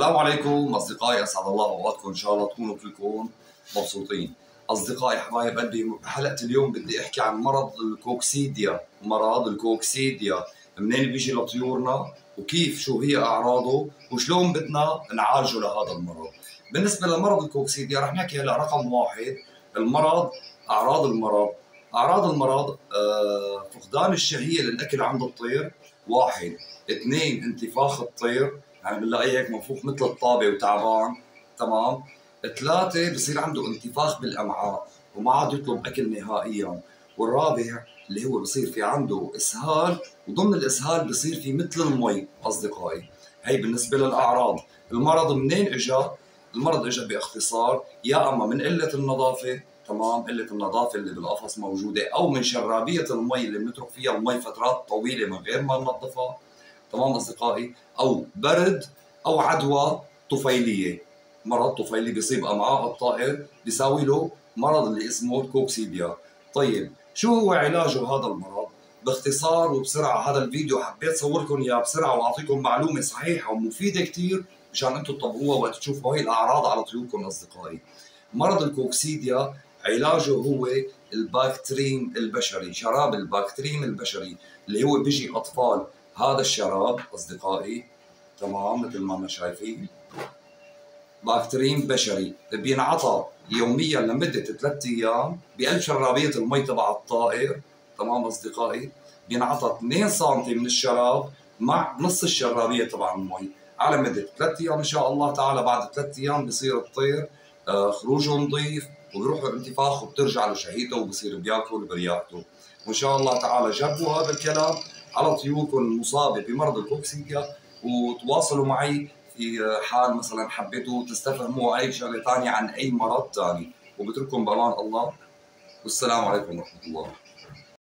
السلام عليكم أصدقائي، أسعد الله أوقاتكم، إن شاء الله تكونوا كلكم مبسوطين. أصدقائي حبايب قلبي، حلقة اليوم بدي أحكي عن مرض الكوكسيديا. مرض الكوكسيديا منين بيجي لطيورنا، وكيف شو هي أعراضه، وشلون بدنا نعالجه لهذا المرض. بالنسبة لمرض الكوكسيديا رح نحكي هلا رقم واحد المرض. أعراض المرض فقدان الشهية للأكل عند الطير، واحد. اثنين انتفاخ الطير، يعني بنلاقيه هيك منفوخ مثل الطابة وتعبان، تمام. ثلاثة بصير عنده انتفاخ بالأمعاء وما عاد يطلب أكل نهائيا. والرابع اللي هو بصير في عنده إسهال، وضمن الإسهال بصير في مثل المي. أصدقائي هي بالنسبة للأعراض. المرض منين إجا؟ المرض إجا باختصار يا أما من قلة النظافة، تمام، قلة النظافة اللي بالقفص موجودة، أو من شرابية المي اللي بنترك فيها المي فترات طويلة من غير ما ننظفها، تمام أصدقائي، أو برد، أو عدوى طفيلية. مرض طفيلي بيصيب أمعاء الطائر بيساوي له مرض اللي اسمه الكوكسيديا. طيب شو هو علاجه هذا المرض؟ باختصار وبسرعة، هذا الفيديو حبيت صور لكم إياه بسرعة وأعطيكم معلومة صحيحة ومفيدة كتير مشان أنتم تطبقوها وقت تشوفوا هاي الأعراض على طيوركم. أصدقائي مرض الكوكسيديا علاجه هو الباكتريم البشري، شراب الباكتريم البشري اللي هو بيجي أطفال هذا الشراب. أصدقائي تمام مثل ما احنا شايفين، باكتريم بشري بينعطى يوميا لمدة 3 أيام بقلب شرابية المي تبع الطائر. تمام أصدقائي، بينعطى 2 سم من الشراب مع نص الشرابية تبع المي على مدة 3 أيام إن شاء الله تعالى. بعد 3 أيام بصير الطير خروجه نظيف، وبيروح الانتفاخ وبترجع لشهيته وبصير بياكل برياقته. وإن شاء الله تعالى جربوا هذا الكلام على طيوركم المصابة بمرض الكوكسيديا، وتواصلوا معي في حال مثلا حبيتوا تستفهموا اي شغله ثانيه عن اي مرض ثاني، وبترككم بامان الله، والسلام عليكم ورحمه الله.